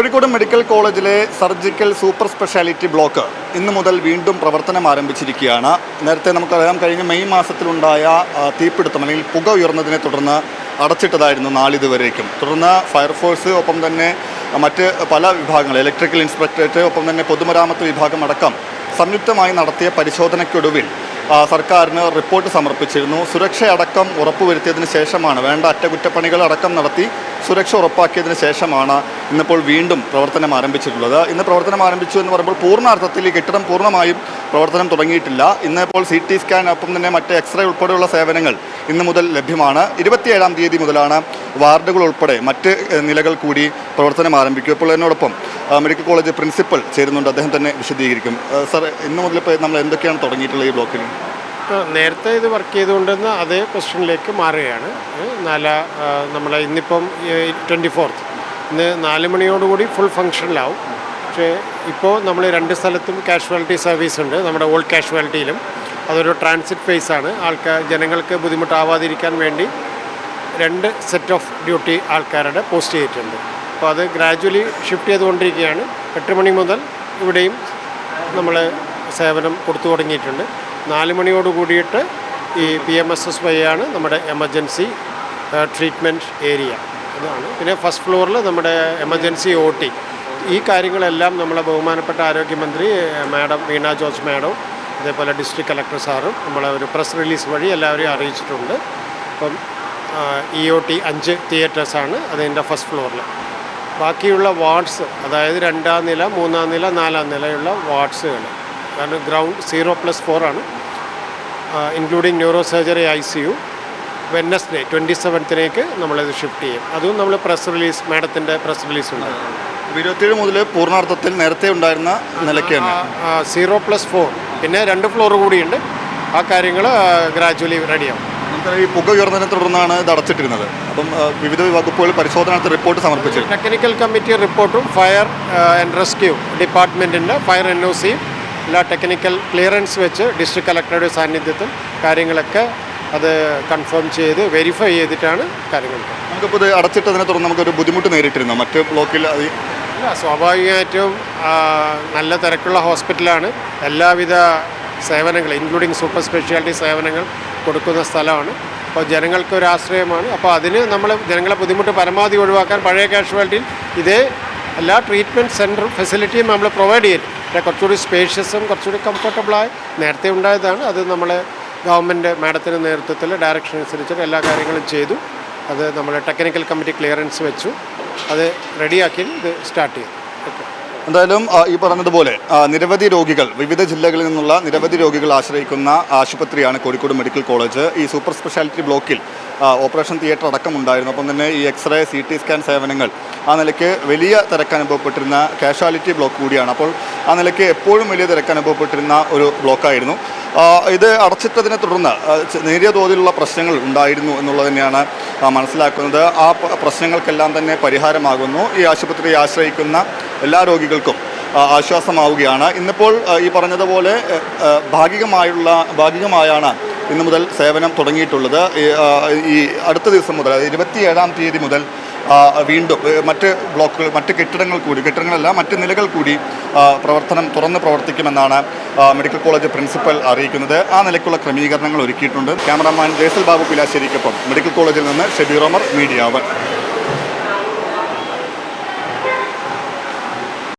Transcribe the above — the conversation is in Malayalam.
കോഴിക്കോട് മെഡിക്കൽ കോളേജിലെ സർജിക്കൽ സൂപ്പർ സ്പെഷ്യാലിറ്റി ബ്ലോക്ക് ഇന്നു മുതൽ വീണ്ടും പ്രവർത്തനം ആരംഭിച്ചിരിക്കുകയാണ്. നേരത്തെ നമുക്കറിയാം, കഴിഞ്ഞ മെയ് മാസത്തിലുണ്ടായ തീപിടുത്തം അല്ലെങ്കിൽ പുക ഉയർന്നതിനെ തുടർന്ന് അടച്ചിട്ടതായിരുന്നു നാളിതുവരേക്കും. തുടർന്ന് ഫയർഫോഴ്സ്, ഒപ്പം തന്നെ മറ്റ് പല വിഭാഗങ്ങൾ, ഇലക്ട്രിക്കൽ ഇൻസ്പെക്ടറേറ്റ്, ഒപ്പം തന്നെ പൊതുമരാമത്ത് വിഭാഗം അടക്കം സംയുക്തമായി നടത്തിയ പരിശോധനയ്ക്കൊടുവിൽ സർക്കാരിന് റിപ്പോർട്ട് സമർപ്പിച്ചിരുന്നു. സുരക്ഷയടക്കം ഉറപ്പുവരുത്തിയതിന് ശേഷമാണ്, വേണ്ട അറ്റകുറ്റപ്പണികൾ അടക്കം നടത്തി സുരക്ഷ ഉറപ്പാക്കിയതിന് ശേഷമാണ് ഇന്നിപ്പോൾ വീണ്ടും പ്രവർത്തനം ആരംഭിച്ചിട്ടുള്ളത്. ഇന്ന് പ്രവർത്തനം ആരംഭിച്ചു എന്ന് പറയുമ്പോൾ പൂർണ്ണാർത്ഥത്തിൽ ഈ കെട്ടിടം പൂർണ്ണമായും പ്രവർത്തനം തുടങ്ങിയിട്ടില്ല. ഇന്നിപ്പോൾ CT സ്കാൻ, ഒപ്പം തന്നെ മറ്റ് എക്സ്റേ ഉൾപ്പെടെയുള്ള സേവനങ്ങൾ ഇന്നു മുതൽ ലഭ്യമാണ്. 27-ാം തീയതി മുതലാണ് വാർഡുകൾ ഉൾപ്പെടെ മറ്റ് നിലകൾ കൂടി പ്രവർത്തനം ആരംഭിക്കും. ഇപ്പോൾ എന്നോടൊപ്പം മെഡിക്കൽ കോളേജ് പ്രിൻസിപ്പൽ ചേരുന്നുണ്ട്. അദ്ദേഹം തന്നെ വിശദീകരിക്കും. സർ, ഇന്നു മുതൽ ഇപ്പോൾ നമ്മൾ എന്തൊക്കെയാണ് തുടങ്ങിയിട്ടുള്ളത് ഈ ബ്ലോക്കിൽ? നേരത്തെ ഇത് വർക്ക് ചെയ്തുകൊണ്ടിരുന്ന അതേ പൊസിഷനിലേക്ക് മാറുകയാണ്. നമ്മൾ ഇന്നിപ്പം 24th ഇന്ന് 4 മണിയോടുകൂടി ഫുൾ ഫങ്ഷനിലാവും. പക്ഷേ ഇപ്പോൾ നമ്മൾ 2 സ്ഥലത്തും കാഷ്വാലിറ്റി സർവീസ് ഉണ്ട്. നമ്മുടെ ഓൾഡ് കാഷ്വാലിറ്റിയിലും അതൊരു ട്രാൻസിറ്റ് ഫേസാണ്. ജനങ്ങൾക്ക് ബുദ്ധിമുട്ടാവാതിരിക്കാൻ വേണ്ടി 2 സെറ്റ് ഓഫ് ഡ്യൂട്ടി ആൾക്കാരുടെ പോസ്റ്റ് ചെയ്തിട്ടുണ്ട്. അപ്പോൾ അത് ഗ്രാജുവലി ഷിഫ്റ്റ് ചെയ്തുകൊണ്ടിരിക്കുകയാണ്. 8 മണി മുതൽ ഇവിടെയും നമ്മൾ സേവനം കൊടുത്തു തുടങ്ങിയിട്ടുണ്ട്. 4 മണിയോട് കൂടിയിട്ട് ഈ PMSSY ആണ് നമ്മുടെ എമർജൻസി ട്രീറ്റ്മെൻറ്റ് ഏരിയ. അതാണ്. പിന്നെ ഫസ്റ്റ് ഫ്ലോറിൽ നമ്മുടെ എമർജൻസി OT. ഈ കാര്യങ്ങളെല്ലാം നമ്മളെ ബഹുമാനപ്പെട്ട ആരോഗ്യമന്ത്രി മാഡം വീണ ജോർജ് മാഡം, അതേപോലെ ഡിസ്ട്രിക്ട് കളക്ടർ സാറും നമ്മളെ ഒരു പ്രസ് റിലീസ് വഴി എല്ലാവരെയും അറിയിച്ചിട്ടുണ്ട്. അപ്പം EOT 5 തിയേറ്റേഴ്സാണ് അതിൻ്റെ ഫസ്റ്റ് ഫ്ലോറിൽ. ബാക്കിയുള്ള വാർഡ്സ്, അതായത് 2-ാം നില, 3-ാം നില, 4-ാം നിലയുള്ള വാർഡ്സുകൾ, കാരണം ഗ്രൗണ്ട് 0+4 ആണ്, including neuro surgery ICU. Wednesday 27th നമ്മളത് ഷിഫ്റ്റ് ചെയ്യും. അതും നമ്മൾ പ്രസ് റിലീസ്, മാഡത്തിൻ്റെ പ്രസ് റിലീസ് ഉണ്ട്. 27 മുതൽ പൂർണ്ണാർത്ഥത്തിൽ നേരത്തെ ഉണ്ടായിരുന്ന നിലയ്ക്കാണ് 0+4. പിന്നെ 2 ഫ്ലോർ കൂടിയുണ്ട്. ആ കാര്യങ്ങൾ ഗ്രാജുവലി റെഡിയാവും. ഈ പുക ഉയർന്നതിനെ തുടർന്നാണ് ഇത് അടച്ചിട്ടിരുന്നത്. അപ്പം വിവിധ വകുപ്പുകൾ പരിശോധന റിപ്പോർട്ട് സമർപ്പിച്ചു. ടെക്നിക്കൽ കമ്മിറ്റി റിപ്പോർട്ടും ഫയർ ആൻഡ് റെസ്ക്യൂ ഡിപ്പാർട്ട്മെൻറ്റിൻ്റെ ഫയർ NOCയും എല്ലാ ടെക്നിക്കൽ ക്ലിയറൻസ് വെച്ച് ഡിസ്ട്രിക്ട് കളക്ടറുടെ സാന്നിധ്യത്തിൽ കാര്യങ്ങളൊക്കെ അത് കൺഫേം ചെയ്ത് വെരിഫൈ ചെയ്തിട്ടാണ് കാര്യങ്ങൾ. നമുക്കിപ്പോൾ ഇത് അടച്ചിട്ടതിനെ തുടർന്ന് നമുക്കൊരു ബുദ്ധിമുട്ട് നേരിട്ടിരുന്നു മറ്റ് ബ്ലോക്കിൽ? ഇല്ല, സ്വാഭാവികമായിട്ടും നല്ല തിരക്കുള്ള ഹോസ്പിറ്റലാണ്. എല്ലാവിധ സേവനങ്ങൾ ഇൻക്ലൂഡിങ് സൂപ്പർ സ്പെഷ്യാലിറ്റി സേവനങ്ങൾ കൊടുക്കുന്ന സ്ഥലമാണ്. അപ്പോൾ ജനങ്ങൾക്കൊരു ആശ്രയമാണ്. അപ്പോൾ അതിന് നമ്മൾ ജനങ്ങളെ ബുദ്ധിമുട്ട് പരമാവധി ഒഴിവാക്കാൻ പഴയ കാഷ്വാലിറ്റിയിൽ ഇതേ എല്ലാ ട്രീറ്റ്മെൻറ്റ് സെൻറ്ററും ഫെസിലിറ്റിയും നമ്മൾ പ്രൊവൈഡ് ചെയ്യും. കുറച്ചുകൂടി സ്പേഷ്യസും കുറച്ചുകൂടി കംഫർട്ടബിളായി നേരത്തെ ഉണ്ടായതാണ്. അത് നമ്മൾ ഗവൺമെൻറ് മാഡത്തിൻ്റെ നേതൃത്വത്തിൽ ഡയറക്ഷൻ അനുസരിച്ചിട്ട് എല്ലാ കാര്യങ്ങളും ചെയ്തു. അത് നമ്മൾ ടെക്നിക്കൽ കമ്മിറ്റി ക്ലിയറൻസ് വെച്ചു, അത് റെഡിയാക്കി ഇത് സ്റ്റാർട്ട് ചെയ്തു. ഓക്കെ. എന്തായാലും ഈ പറഞ്ഞതുപോലെ നിരവധി രോഗികൾ, വിവിധ ജില്ലകളിൽ നിന്നുള്ള നിരവധി രോഗികൾ ആശ്രയിക്കുന്ന ആശുപത്രിയാണ് കോഴിക്കോട് മെഡിക്കൽ കോളേജ്. ഈ സൂപ്പർ സ്പെഷ്യാലിറ്റി ബ്ലോക്കിൽ ഓപ്പറേഷൻ തിയേറ്റർ അടക്കം ഉണ്ടായിരുന്നു. അപ്പം തന്നെ ഈ എക്സ്റേ, CT സ്കാൻ സേവനങ്ങൾ ആ നിലയ്ക്ക് വലിയ തിരക്ക് അനുഭവപ്പെട്ടിരുന്ന കാഷ്വാലിറ്റി ബ്ലോക്ക് കൂടിയാണ്. അപ്പോൾ ആ നിലയ്ക്ക് എപ്പോഴും വലിയ തിരക്ക് അനുഭവപ്പെട്ടിരുന്ന ഒരു ബ്ലോക്കായിരുന്നു. ഇത് അടച്ചിട്ടതിനെ തുടർന്ന് നേരിയ തോതിലുള്ള പ്രശ്നങ്ങൾ ഉണ്ടായിരുന്നു എന്നുള്ളത് തന്നെയാണ് മനസ്സിലാക്കുന്നത്. ആ പ്രശ്നങ്ങൾക്കെല്ലാം തന്നെ പരിഹാരമാകുന്നു. ഈ ആശുപത്രിയെ ആശ്രയിക്കുന്ന എല്ലാ രോഗികൾക്കും ആശ്വാസമാവുകയാണ്. ഇന്നിപ്പോൾ ഈ പറഞ്ഞതുപോലെ ഭാഗികമായാണ് ഇന്നു മുതൽ സേവനം തുടങ്ങിയിട്ടുള്ളത്. ഈ അടുത്ത ദിവസം മുതൽ, 27-ാം തീയതി മുതൽ വീണ്ടും മറ്റ് ബ്ലോക്കുകൾ, മറ്റ് കെട്ടിടങ്ങളല്ല, മറ്റ് നിലകൾ കൂടി തുറന്ന് പ്രവർത്തിക്കുമെന്നാണ് മെഡിക്കൽ കോളേജ് പ്രിൻസിപ്പൽ അറിയിക്കുന്നത്. ആ നിലയ്ക്കുള്ള ക്രമീകരണങ്ങൾ ഒരുക്കിയിട്ടുണ്ട്. ക്യാമറാമാൻ ജേസൽ ബാബു പിലാശ്ശേരിക്കൊപ്പം മെഡിക്കൽ കോളേജിൽ നിന്ന് ഷബീർ ഒമർ, മീഡിയ 1.